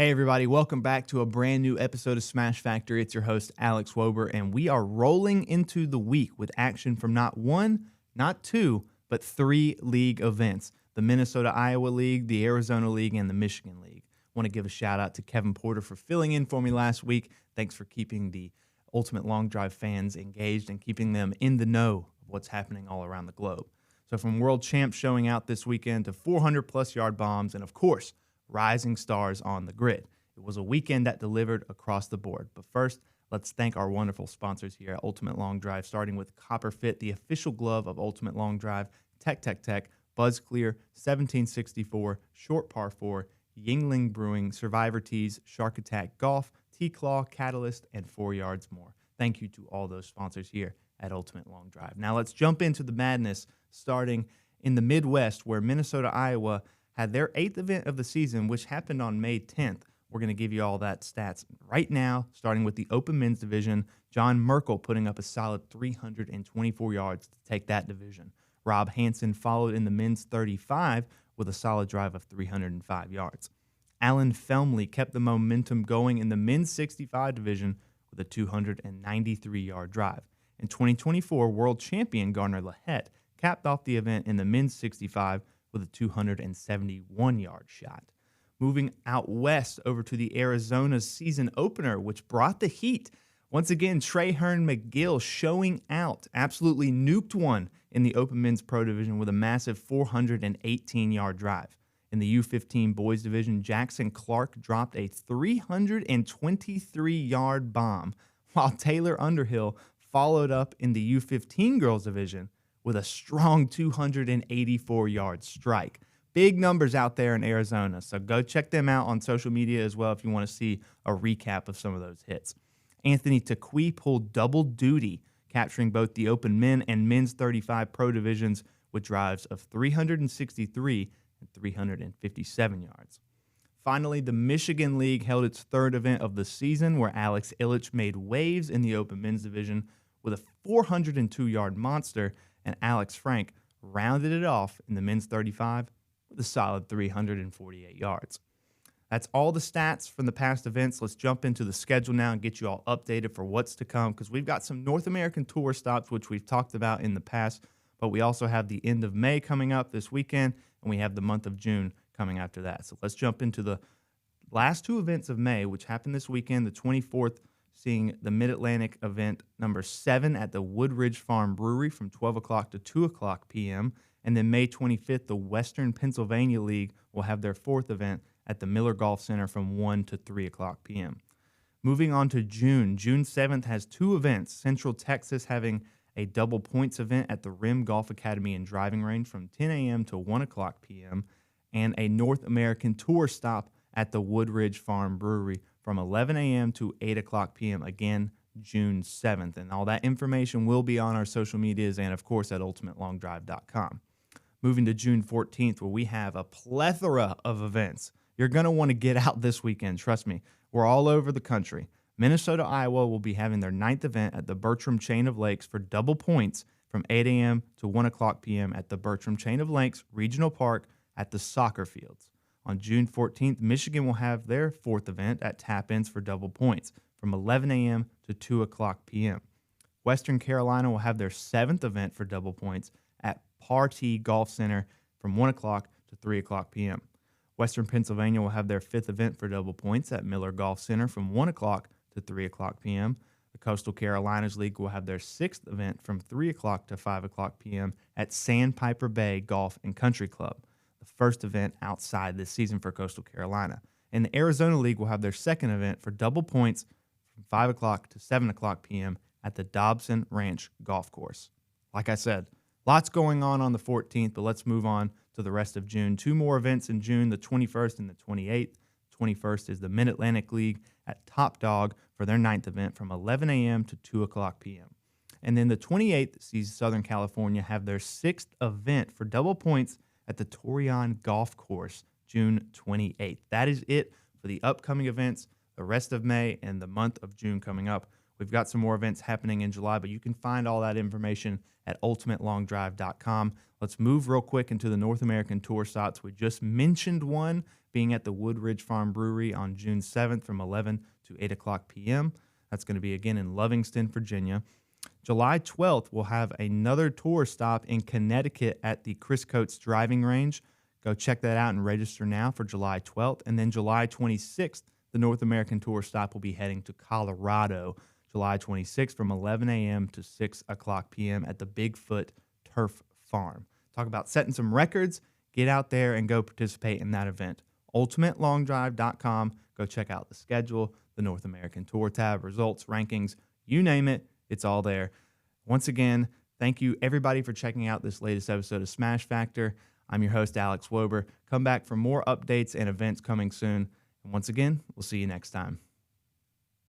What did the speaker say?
Hey, everybody, welcome back to a brand new episode of Smash Factory. It's your host, Alex Wober, and we are rolling into the week with action from not one, not two, but three league events: the Minnesota-Iowa League, the Arizona League, and the Michigan League. I want to give a shout out to Kevin Porter for filling in for me last week. Thanks for keeping the Ultimate Long Drive fans engaged and keeping them in the know of what's happening all around the globe. So from world champs showing out this weekend to 400-plus yard bombs, and of course, rising stars on the grid. It was a weekend that delivered across the board. But first, let's thank our wonderful sponsors here at Ultimate Long Drive, starting with Copper Fit, the official glove of Ultimate Long Drive, Tech, Buzz Clear, 1764, Short Par 4, Yingling Brewing, Survivor Tees, Shark Attack Golf, T-Claw, Catalyst, and 4 Yards More. Thank you to all those sponsors here at Ultimate Long Drive. Now let's jump into the madness, starting in the Midwest, where Minnesota-Iowa had their 8th event of the season, which happened on May 10th. We're going to give you all that stats right now, starting with the Open Men's Division. John Merkel putting up a solid 324 yards to take that division. Rob Hansen followed in the Men's 35 with a solid drive of 305 yards. Alan Felmley kept the momentum going in the Men's 65 division with a 293-yard drive. In 2024, world champion Garner Lahette capped off the event in the Men's 65 with a 271-yard shot. Moving out west over to the Arizona season opener, which brought the heat. Once again, Trey Hearn McGill showing out, absolutely nuked one in the Open Men's Pro Division with a massive 418-yard drive. In the U15 Boys Division, Jackson Clark dropped a 323-yard bomb, while Taylor Underhill followed up in the U15 Girls Division with a strong 284-yard strike. Big numbers out there in Arizona, so go check them out on social media as well if you want to see a recap of some of those hits. Anthony Taqui pulled double duty, capturing both the Open Men and Men's 35 Pro divisions with drives of 363 and 357 yards. Finally, the Michigan League held its 3rd event of the season, where Alex Illich made waves in the Open Men's division with a 402-yard monster, and Alex Frank rounded it off in the Men's 35 with a solid 348 yards. That's all the stats from the past events. Let's jump into the schedule now and get you all updated for what's to come, because we've got some North American Tour stops, which we've talked about in the past, but we also have the end of May coming up this weekend, and we have the month of June coming after that. So let's jump into the last 2 events of May, which happened this weekend, the 24th, seeing the Mid-Atlantic event number 7 at the Woodridge Farm Brewery from 12 o'clock to 2 o'clock p.m. And then May 25th, the Western Pennsylvania League will have their 4th event at the Miller Golf Center from 1 to 3 o'clock p.m. Moving on to June 7th has 2 events, Central Texas having a double points event at the Rim Golf Academy and Driving Range from 10 a.m. to 1 o'clock p.m., and a North American Tour stop at the Woodridge Farm Brewery from 11 a.m. to 8 o'clock p.m., again, June 7th. And all that information will be on our social medias and, of course, at ultimatelongdrive.com. Moving to June 14th, where we have a plethora of events. You're going to want to get out this weekend, trust me. We're all over the country. Minnesota, Iowa will be having their 9th event at the Bertram Chain of Lakes for double points from 8 a.m. to 1 o'clock p.m. at the Bertram Chain of Lakes Regional Park at the soccer fields. On June 14th, Michigan will have their 4th event at Tap-Ins for double points from 11 a.m. to 2 o'clock p.m. Western Carolina will have their 7th event for double points at Partee Golf Center from 1 o'clock to 3 o'clock p.m. Western Pennsylvania will have their 5th event for double points at Miller Golf Center from 1 o'clock to 3 o'clock p.m. The Coastal Carolinas League will have their 6th event from 3 o'clock to 5 o'clock p.m. at Sandpiper Bay Golf and Country Club, the first event outside this season for Coastal Carolina. And the Arizona League will have their 2nd event for double points from 5 o'clock to 7 o'clock p.m. at the Dobson Ranch Golf Course. Like I said, lots going on the 14th, but let's move on to the rest of June. 2 more events in June, the 21st and the 28th. 21st is the Mid-Atlantic League at Top Dog for their 9th event from 11 a.m. to 2 o'clock p.m. And then the 28th sees Southern California have their 6th event for double points at the Torreon Golf Course, June 28th. That is it for the upcoming events, the rest of May and the month of June coming up. We've got some more events happening in July, but you can find all that information at ultimatelongdrive.com. Let's move real quick into the North American Tour stops. We just mentioned one, being at the Woodridge Farm Brewery on June 7th from 11 to 8 o'clock p.m. That's going to be again in Livingston, Virginia. July 12th, we'll have another tour stop in Connecticut at the Chris Coates Driving Range. Go check that out and register now for July 12th. And then July 26th, the North American tour stop will be heading to Colorado, July 26th from 11 a.m. to 6 o'clock p.m. at the Bigfoot Turf Farm. Talk about setting some records. Get out there and go participate in that event. UltimateLongDrive.com. Go check out the schedule, the North American Tour tab, results, rankings, you name it, it's all there. Once again, thank you everybody for checking out this latest episode of Smash Factor. I'm your host, Alex Wober. Come back for more updates and events coming soon. And once again, we'll see you next time.